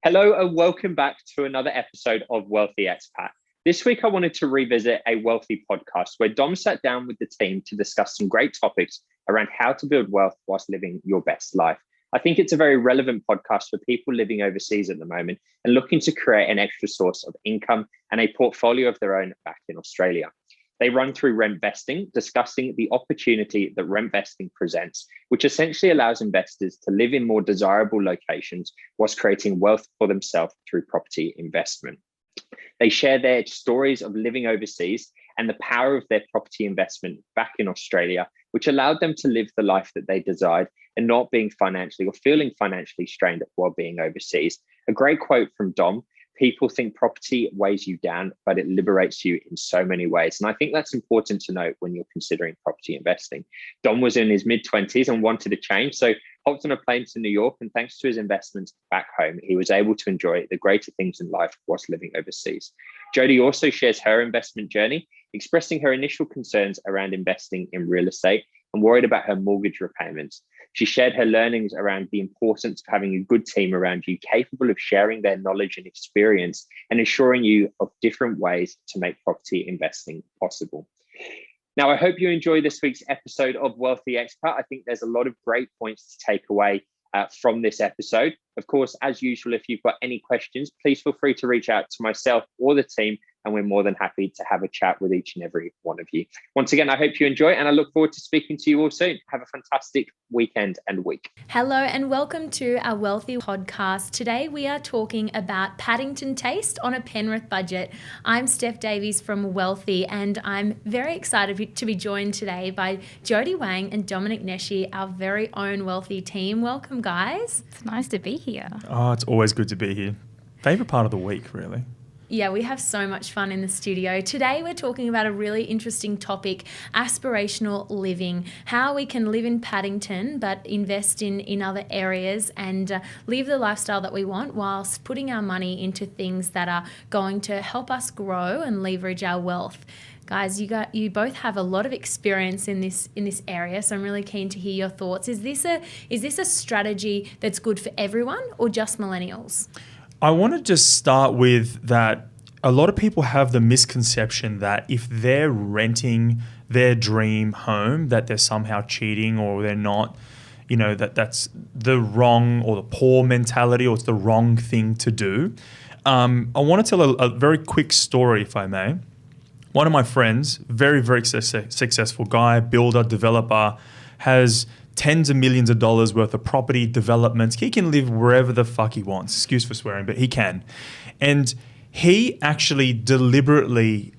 Hello and welcome back to another episode of Wealthi Expat. This week I wanted to revisit a Wealthi podcast where Dom sat down with the team to discuss some great topics around how to build wealth whilst living your best life. I think it's a very relevant podcast for people living overseas at the moment and looking to create an extra source of income and a portfolio of their own back in Australia. They run through rentvesting, discussing the opportunity that rentvesting presents, which essentially allows investors to live in more desirable locations whilst creating wealth for themselves through property investment. They share their stories of living overseas and the power of their property investment back in Australia, which allowed them to live the life that they desired and not being financially or feeling financially strained while being overseas. A great quote from Dom: "People think property weighs you down, but it liberates you in so many ways." And I think that's important to note when you're considering property investing. Dom was in his mid-20s and wanted to change, so hopped on a plane to New York, and thanks to his investments back home, he was able to enjoy the greater things in life whilst living overseas. Jody also shares her investment journey, expressing her initial concerns around investing in real estate and worried about her mortgage repayments. She shared her learnings around the importance of having a good team around you, capable of sharing their knowledge and experience and assuring you of different ways to make property investing possible. Now, I hope you enjoy this week's episode of Wealthi Expat. I think there's a lot of great points to take away from this episode. Of course, as usual, if you've got any questions, please feel free to reach out to myself or the team, and we're more than happy to have a chat with each and every one of you. Once again, I hope you enjoy, and I look forward to speaking to you all soon. Have a fantastic weekend and week. Hello and welcome to our Wealthi podcast. Today we are talking about Paddington taste on a Penrith budget. I'm Steph Davies from Wealthi, and I'm very excited to be joined today by Jody Wang and Domenic Nesci, our very own Wealthi team. Welcome, guys. It's nice to be here. Oh, it's always good to be here. Favorite part of the week, really. Yeah, we have so much fun in the studio. Today we're talking about a really interesting topic, aspirational living, how we can live in Paddington but invest in other areas and live the lifestyle that we want whilst putting our money into things that are going to help us grow and leverage our wealth. Guys, you both have a lot of experience in this area, so I'm really keen to hear your thoughts. Is this a strategy that's good for everyone or just millennials? I want to just start with that a lot of people have the misconception that if they're renting their dream home, that they're somehow cheating or they're not, that's the wrong or the poor mentality or it's the wrong thing to do. I want to tell a very quick story, if I may. One of my friends, very, very successful guy, builder, developer, has tens of millions of dollars worth of property developments. He can live wherever the fuck he wants. Excuse for swearing, but he can. And he actually deliberately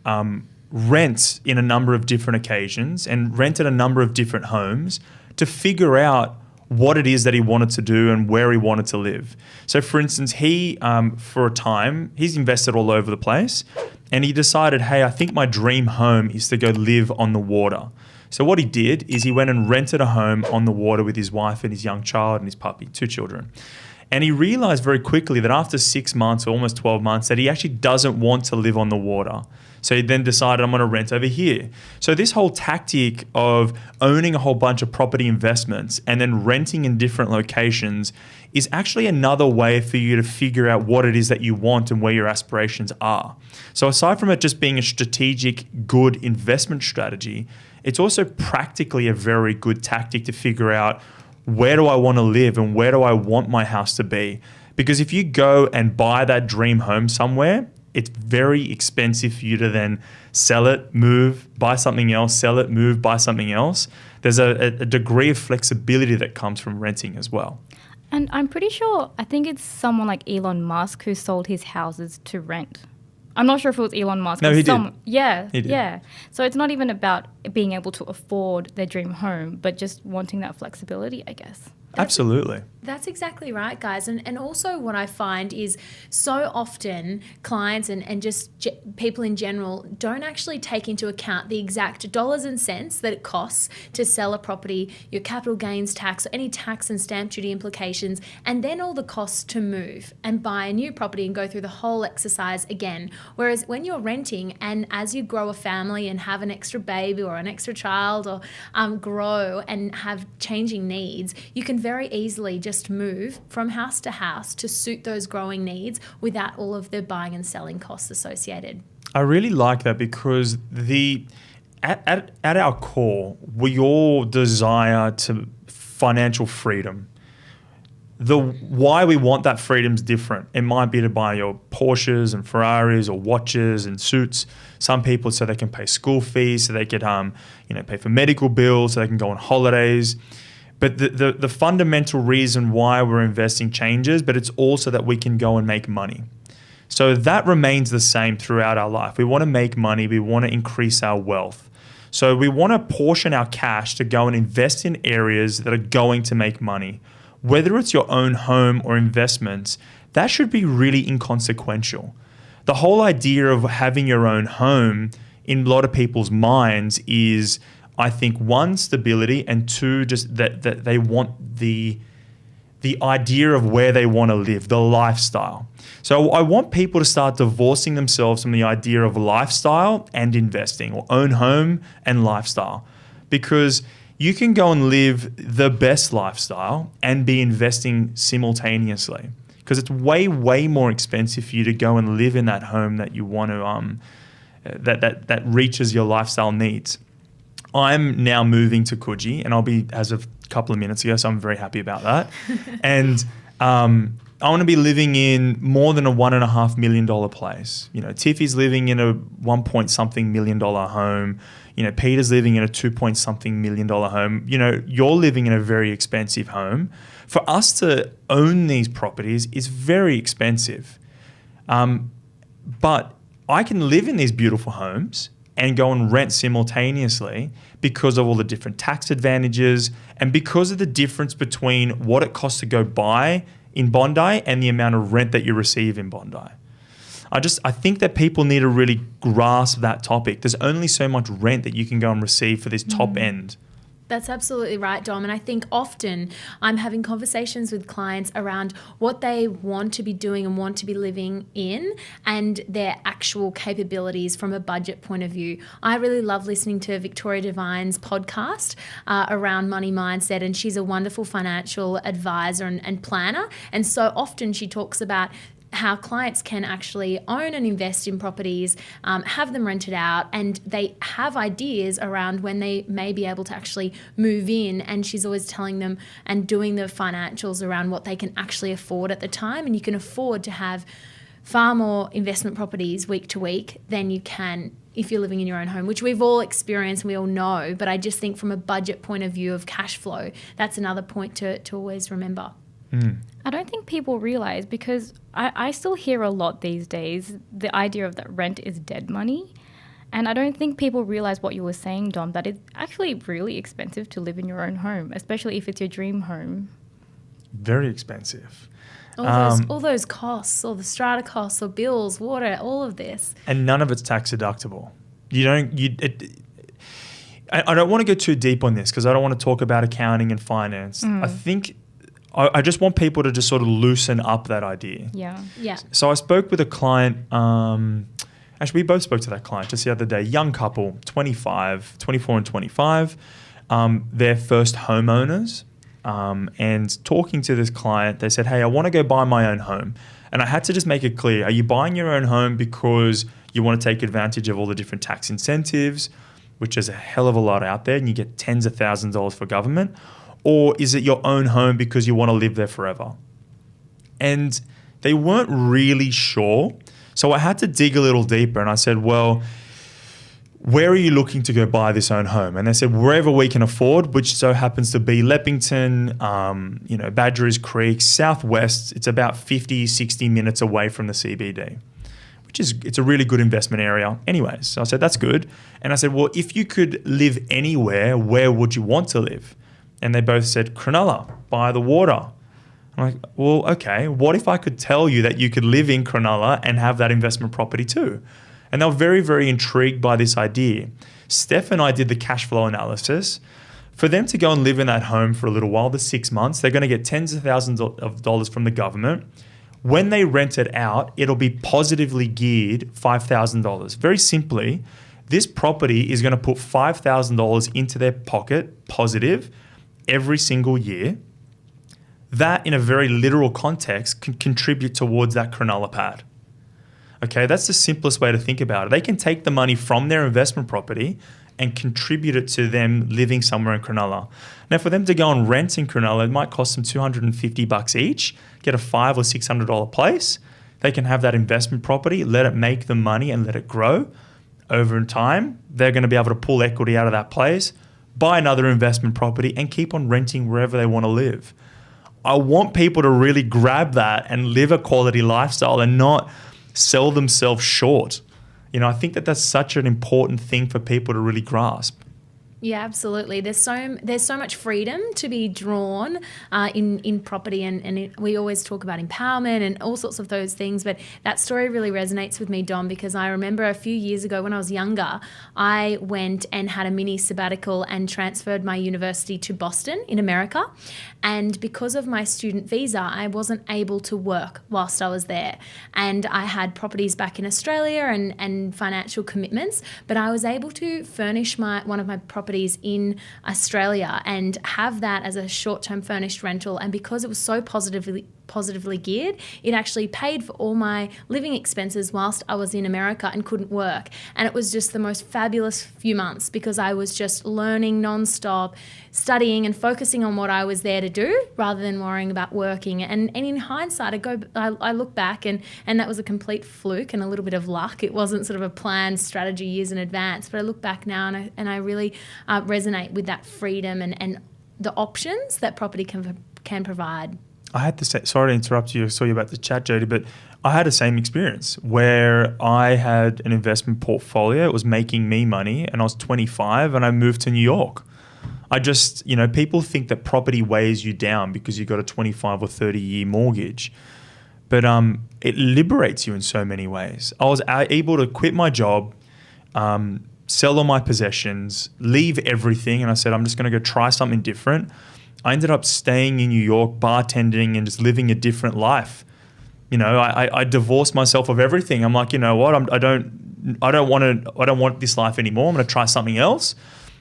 rents in a number of different occasions and rented a number of different homes to figure out what it is that he wanted to do and where he wanted to live. So for instance, he, for a time, he's invested all over the place and he decided, hey, I think my dream home is to go live on the water. So what he did is he went and rented a home on the water with his wife and his young child and his puppy, 2 children. And he realized very quickly that after 6 months, or almost 12 months, that he actually doesn't want to live on the water. So he then decided, I'm going to rent over here. So this whole tactic of owning a whole bunch of property investments and then renting in different locations is actually another way for you to figure out what it is that you want and where your aspirations are. So aside from it just being a strategic, good investment strategy, it's also practically a very good tactic to figure out where do I want to live and where do I want my house to be. Because if you go and buy that dream home somewhere, it's very expensive for you to then sell it, move, buy something else, sell it, move, buy something else. There's a degree of flexibility that comes from renting as well. And I'm pretty sure, I think it's someone like Elon Musk who sold his houses to rent. I'm not sure if it was Elon Musk. No, he did. Yeah, he did. Yeah. So it's not even about being able to afford their dream home, but just wanting that flexibility, I guess. Absolutely. That's exactly right, guys. And also what I find is so often clients and just people in general don't actually take into account the exact dollars and cents that it costs to sell a property, your capital gains tax, or any tax and stamp duty implications, and then all the costs to move and buy a new property and go through the whole exercise again. Whereas when you're renting and as you grow a family and have an extra baby or an extra child or grow and have changing needs, you can very easily just move from house to house to suit those growing needs without all of the buying and selling costs associated. I really like that because at our core, we all desire to financial freedom. The why we want that freedom is different. It might be to buy your Porsches and Ferraris or watches and suits. Some people so they can pay school fees, so they could pay for medical bills, so they can go on holidays. But the fundamental reason why we're investing changes, but it's also that we can go and make money. So that remains the same throughout our life. We want to make money. We want to increase our wealth. So we want to portion our cash to go and invest in areas that are going to make money. Whether it's your own home or investments, that should be really inconsequential. The whole idea of having your own home in a lot of people's minds is, I think, one, stability, and two, just that they want the idea of where they want to live, the lifestyle. So I want people to start divorcing themselves from the idea of lifestyle and investing, or own home and lifestyle, because you can go and live the best lifestyle and be investing simultaneously, because it's way, way more expensive for you to go and live in that home that you want to, that reaches your lifestyle needs. I'm now moving to Coogee, and I'll be as of a couple of minutes ago, so I'm very happy about that. And I want to be living in more than a $1.5 million place. Tiffy's living in a $1-point-something million home. Peter's living in a $2-point-something million home. You're living in a very expensive home. For us to own these properties is very expensive. But I can live in these beautiful homes and go and rent simultaneously because of all the different tax advantages and because of the difference between what it costs to go buy in Bondi and the amount of rent that you receive in Bondi. I think that people need to really grasp that topic. There's only so much rent that you can go and receive for this top end. That's absolutely right, Dom. And I think often I'm having conversations with clients around what they want to be doing and want to be living in and their actual capabilities from a budget point of view. I really love listening to Victoria Devine's podcast around money mindset, and she's a wonderful financial advisor and planner. And so often she talks about how clients can actually own and invest in properties, have them rented out, and they have ideas around when they may be able to actually move in. And she's always telling them and doing the financials around what they can actually afford at the time. And you can afford to have far more investment properties week to week than you can if you're living in your own home, which we've all experienced and we all know. But I just think from a budget point of view of cash flow, that's another point to always remember. I don't think people realize, because I still hear a lot these days, the idea of that rent is dead money. And I don't think people realize what you were saying, Dom, that it's actually really expensive to live in your own home, especially if it's your dream home. Very expensive. All those costs, all the strata costs, or bills, water, all of this. And none of it's tax deductible. I don't want to go too deep on this because I don't want to talk about accounting and finance. I just want people to just sort of loosen up that idea. Yeah. So I spoke with a client. Actually, we both spoke to that client just the other day. Young couple, 24 and 25. They're first homeowners. And talking to this client, they said, hey, I want to go buy my own home. And I had to just make it clear, are you buying your own home because you want to take advantage of all the different tax incentives, which is a hell of a lot out there, and you get tens of thousands of dollars for government? Or is it your own home because you want to live there forever? And they weren't really sure. So I had to dig a little deeper, and I said, well, where are you looking to go buy this own home? And they said, wherever we can afford, which so happens to be Leppington, Badgerys Creek, Southwest. It's about 50, 60 minutes away from the CBD, it's a really good investment area. Anyways, so I said, that's good. And I said, well, if you could live anywhere, where would you want to live? And they both said, Cronulla, by the water. I'm like, well, okay, what if I could tell you that you could live in Cronulla and have that investment property too? And they were very, very intrigued by this idea. Steph and I did the cash flow analysis. For them to go and live in that home for a little while, the 6 months, they're going to get tens of thousands of dollars from the government. When they rent it out, it'll be positively geared $5,000. Very simply, this property is going to put $5,000 into their pocket, positive, every single year. that in a very literal context can contribute towards that Cronulla pad. Okay, that's the simplest way to think about it. They can take the money from their investment property and contribute it to them living somewhere in Cronulla. Now, for them to go and rent in Cronulla, it might cost them $250 each, get a $500 or $600 place. They can have that investment property, let it make them money and let it grow. Over in time, they're going to be able to pull equity out of that place, buy another investment property and keep on renting wherever they want to live. I want people to really grab that and live a quality lifestyle and not sell themselves short. I think that that's such an important thing for people to really grasp. Yeah, absolutely. There's so much freedom to be drawn in property, and we always talk about empowerment and all sorts of those things. But that story really resonates with me, Dom, because I remember a few years ago when I was younger, I went and had a mini sabbatical and transferred my university to Boston in America. And because of my student visa, I wasn't able to work whilst I was there. And I had properties back in Australia and financial commitments, but I was able to furnish one of my properties in Australia and have that as a short-term furnished rental. And because it was so positively geared, it actually paid for all my living expenses whilst I was in America and couldn't work. And it was just the most fabulous few months because I was just learning non-stop, studying and focusing on what I was there to do rather than worrying about working. And in hindsight, I look back and that was a complete fluke and a little bit of luck. It wasn't sort of a planned strategy years in advance, but I look back now and I really resonate with that freedom and the options that property can provide. I had sorry to interrupt you. I saw you about the chat, Jody, but I had the same experience where I had an investment portfolio. It was making me money and I was 25 and I moved to New York. I just, people think that property weighs you down because you've got a 25 or 30 year mortgage. But it liberates you in so many ways. I was able to quit my job, sell all my possessions, leave everything. And I said, I'm just going to go try something different. I ended up staying in New York, bartending and just living a different life. I divorced myself of everything. I'm like, you know what? I don't want this life anymore. I'm going to try something else.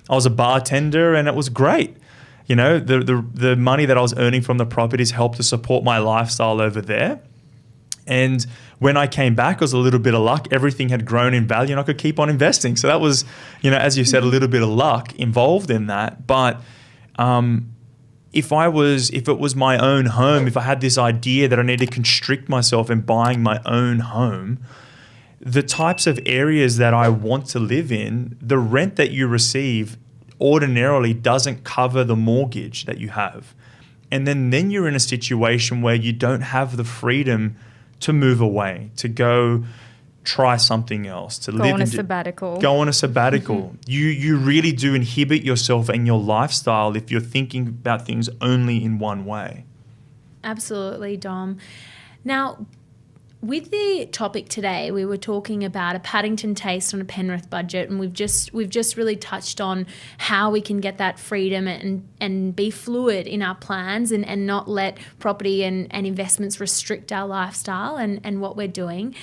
I was a bartender and it was great. The money that I was earning from the properties helped to support my lifestyle over there. And when I came back, it was a little bit of luck. Everything had grown in value and I could keep on investing. So that was, as you said, a little bit of luck involved in that. But if it was my own home, if I had this idea that I need to constrict myself in buying my own home, the types of areas that I want to live in, the rent that you receive ordinarily doesn't cover the mortgage that you have. And then you're in a situation where you don't have the freedom to move away, to go try something else, to go on a sabbatical. You really do inhibit yourself and your lifestyle if you're thinking about things only in one way. Absolutely, Dom. Now, with the topic today, we were talking about a Paddington taste on a Penrith budget, and we've just really touched on how we can get that freedom and be fluid in our plans and not let property and investments restrict our lifestyle and what we're doing.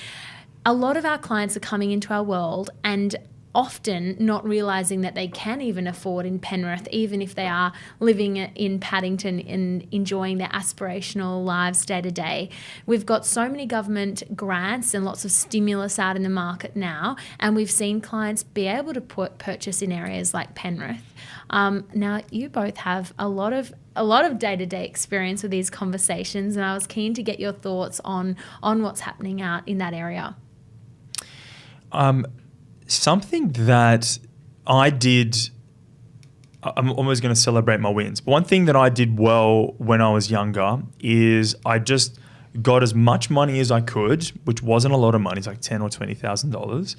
A lot of our clients are coming into our world and often not realising that they can even afford in Penrith, even if they are living in Paddington and enjoying their aspirational lives day to day. We've got so many government grants and lots of stimulus out in the market now, and we've seen clients be able to purchase in areas like Penrith. Now, you both have a lot of day-to-day experience with these conversations, and I was keen to get your thoughts on what's happening out in that area. Something that I did, I'm always going to celebrate my wins, but one thing that I did well when I was younger is I just got as much money as I could, which wasn't a lot of money, it's like $10,000 or $20,000,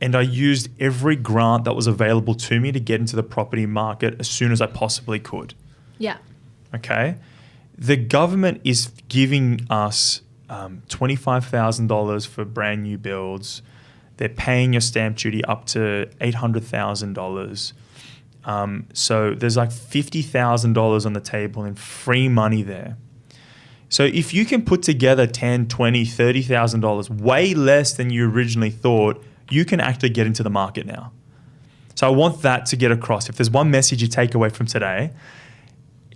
and I used every grant that was available to me to get into the property market as soon as I possibly could. Yeah. Okay. The government is giving us $25,000 for brand new builds. They're paying your stamp duty up to $800,000. So there's like $50,000 on the table in free money there. So if you can put together $10,000, $20,000, $30,000, way less than you originally thought, you can actually get into the market now. So I want that to get across. If there's one message you take away from today,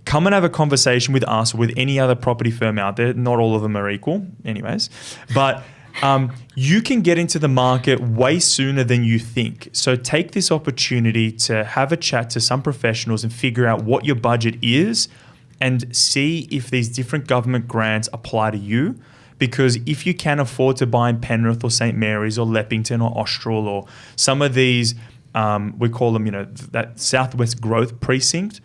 come and have a conversation with us or with any other property firm out there. Not all of them are equal anyways, but you can get into the market way sooner than you think. So take this opportunity to have a chat to some professionals and figure out what your budget is and see if these different government grants apply to you. Because if you can afford to buy in Penrith or St. Mary's or Leppington or Austral or some of these, we call them, that Southwest Growth Precinct,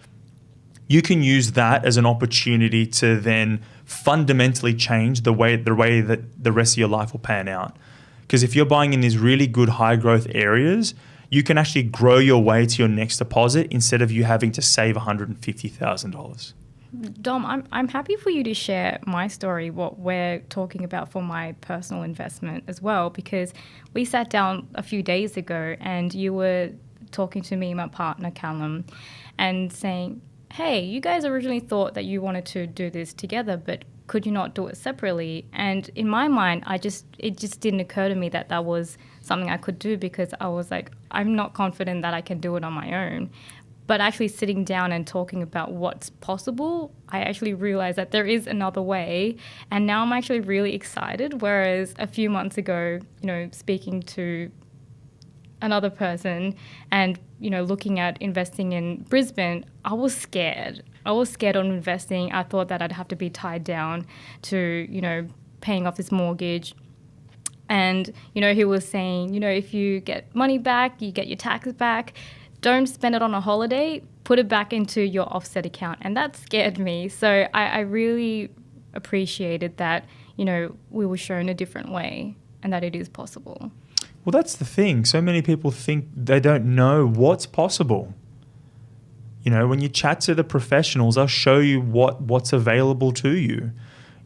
you can use that as an opportunity to then fundamentally change the way that the rest of your life will pan out. Because if you're buying in these really good high growth areas, you can actually grow your way to your next deposit instead of you having to save $150,000. Dom, I'm happy for you to share my story, what we're talking about for my personal investment as well, because we sat down a few days ago and you were talking to me, my partner, Callum, and saying, hey, you guys originally thought that you wanted to do this together, but could you not do it separately? And in my mind, it just didn't occur to me that that was something I could do, because I was like, I'm not confident that I can do it on my own. But actually sitting down and talking about what's possible, I actually realized that there is another way. And now I'm actually really excited. Whereas a few months ago, speaking to another person and, looking at investing in Brisbane, I was scared. I was scared on investing. I thought that I'd have to be tied down to, paying off this mortgage. And, he was saying, if you get money back, you get your taxes back. Don't spend it on a holiday, put it back into your offset account. And that scared me. So I really appreciated that, we were shown a different way and that it is possible. Well, that's the thing. So many people think they don't know what's possible. When you chat to the professionals, they'll show you what's available to you.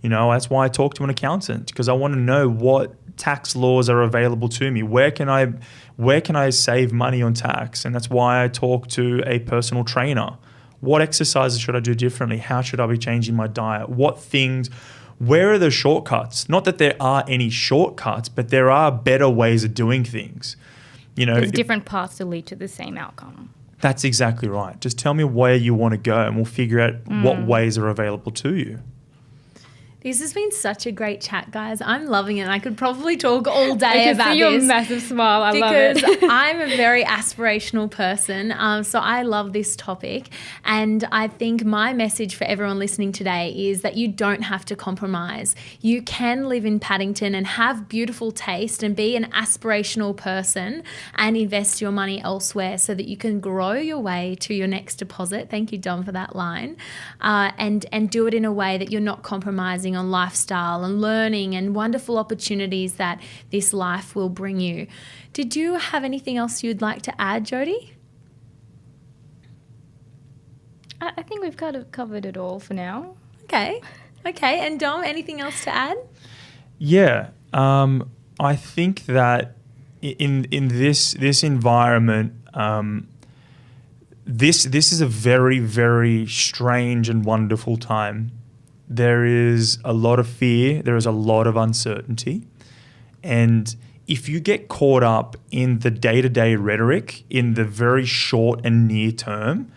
That's why I talk to an accountant, because I want to know what tax laws are available to me. Where can I save money on tax? And that's why I talk to a personal trainer. What exercises should I do differently? How should I be changing my diet? Where are the shortcuts? Not that there are any shortcuts, but there are better ways of doing things. There's different paths to lead to the same outcome. That's exactly right. Just tell me where you want to go and we'll figure out what ways are available to you. This has been such a great chat, guys. I'm loving it. I could probably talk all day about this. I can see your massive smile. I love it. Because I'm a very aspirational person, so I love this topic. And I think my message for everyone listening today is that you don't have to compromise. You can live in Paddington and have beautiful taste and be an aspirational person and invest your money elsewhere so that you can grow your way to your next deposit. Thank you, Dom, for that line. And do it in a way that you're not compromising on lifestyle and learning and wonderful opportunities that this life will bring you. Did you have anything else you'd like to add, Jody? I think we've kind of covered it all for now. Okay. And Dom, anything else to add? Yeah. I think that in this environment, this is a very, very strange and wonderful time. There is a lot of fear. There is a lot of uncertainty. And if you get caught up in the day-to-day rhetoric in the very short and near term,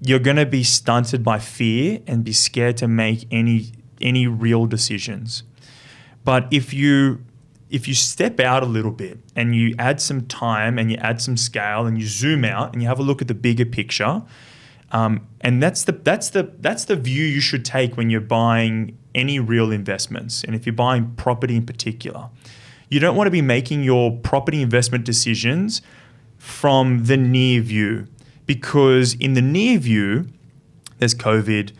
you're going to be stunted by fear and be scared to make any real decisions. But if you step out a little bit and you add some time and you add some scale and you zoom out and you have a look at the bigger picture, and that's the view you should take when you're buying any real investments. And if you're buying property in particular, you don't want to be making your property investment decisions from the near view, because in the near view, there's COVID,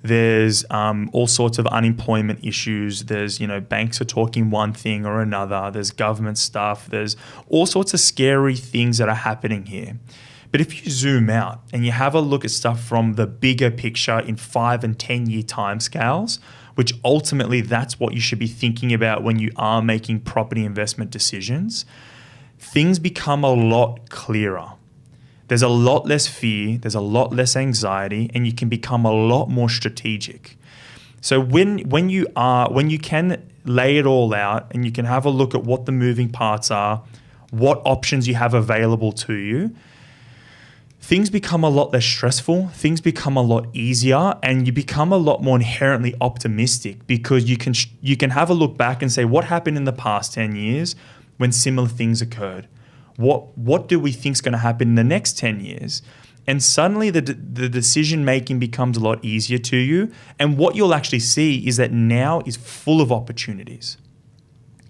there's all sorts of unemployment issues, there's, banks are talking one thing or another, there's government stuff, there's all sorts of scary things that are happening here. But if you zoom out and you have a look at stuff from the bigger picture in 5 and 10 year timescales, which ultimately that's what you should be thinking about when you are making property investment decisions, things become a lot clearer. There's a lot less fear, there's a lot less anxiety, and you can become a lot more strategic. So when you can lay it all out and you can have a look at what the moving parts are, what options you have available to you, things become a lot less stressful, things become a lot easier, and you become a lot more inherently optimistic because you can have a look back and say, what happened in the past 10 years when similar things occurred? What do we think is going to happen in the next 10 years? And suddenly the decision making becomes a lot easier to you. And what you'll actually see is that now is full of opportunities.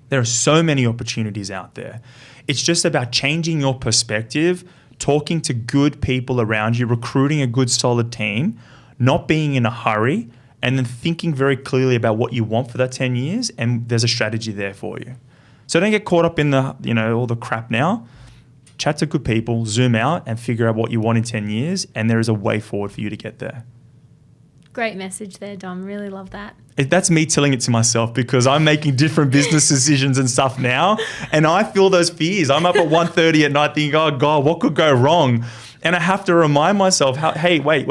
There are so many opportunities out there. It's just about changing your perspective, talking to good people around you, recruiting a good solid team, not being in a hurry, and then thinking very clearly about what you want for that 10 years, and there's a strategy there for you. So don't get caught up in all the crap now. Chat to good people, zoom out, and figure out what you want in 10 years, and there is a way forward for you to get there. Great message there, Dom. Really love that. That's me telling it to myself because I'm making different business decisions and stuff now, and I feel those fears. I'm up at 1:30 at night thinking, oh God, what could go wrong? And I have to remind myself, hey, wait.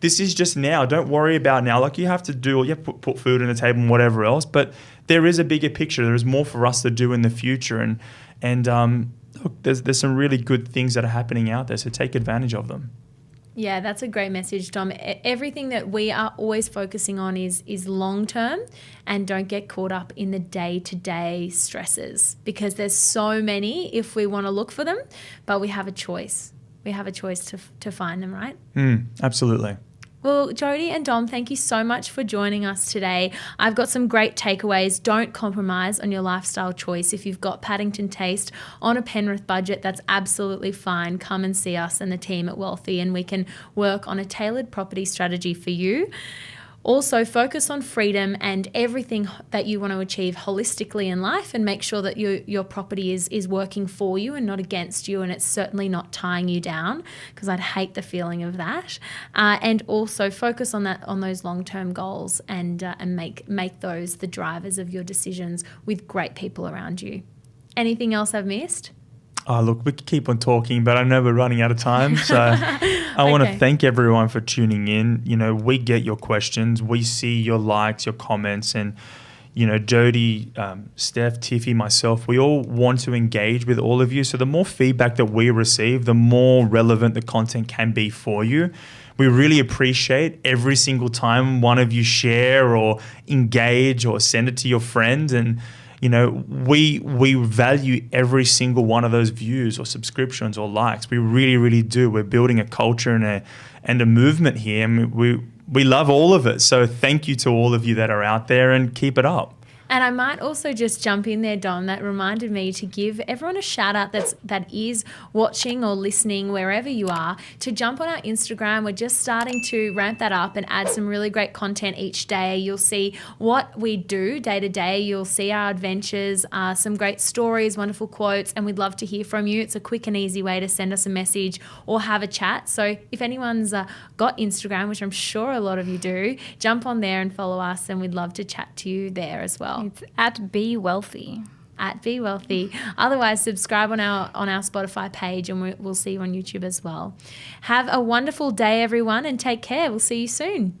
This is just now. Don't worry about now. Like you have to do, you have to put food on the table and whatever else, but there is a bigger picture. There is more for us to do in the future, and look, there's some really good things that are happening out there, so take advantage of them. Yeah, that's a great message, Dom. Everything that we are always focusing on is long term, and don't get caught up in the day-to-day stresses because there's so many if we want to look for them, but we have a choice. We have a choice to find them, right? Absolutely. Well, Jody and Dom, thank you so much for joining us today. I've got some great takeaways. Don't compromise on your lifestyle choice. If you've got Paddington taste on a Penrith budget, that's absolutely fine. Come and see us and the team at Wealthi, and we can work on a tailored property strategy for you. Also, focus on freedom and everything that you want to achieve holistically in life, and make sure that your property is working for you and not against you, and it's certainly not tying you down, because I'd hate the feeling of that. And also focus on those long-term goals and make those the drivers of your decisions with great people around you. Anything else I've missed? Oh, look, we could keep on talking, but I know we're running out of time. So I want to thank everyone for tuning in. We get your questions. We see your likes, your comments, and, Jody, Steph, Tiffy, myself, we all want to engage with all of you. So the more feedback that we receive, the more relevant the content can be for you. We really appreciate every single time one of you share or engage or send it to your friends. And we value every single one of those views or subscriptions or likes. We really, really do. We're building a culture and a movement here, and we love all of it. So thank you to all of you that are out there, and keep it up. And I might also just jump in there, Dom, that reminded me to give everyone a shout out that is watching or listening wherever you are, to jump on our Instagram. We're just starting to ramp that up and add some really great content each day. You'll see what we do day to day. You'll see our adventures, some great stories, wonderful quotes, and we'd love to hear from you. It's a quick and easy way to send us a message or have a chat. So if anyone's got Instagram, which I'm sure a lot of you do, jump on there and follow us, and we'd love to chat to you there as well. It's at Be Wealthy. At Be Wealthy. Otherwise, subscribe on our Spotify page, and we'll see you on YouTube as well. Have a wonderful day, everyone, and take care. We'll see you soon.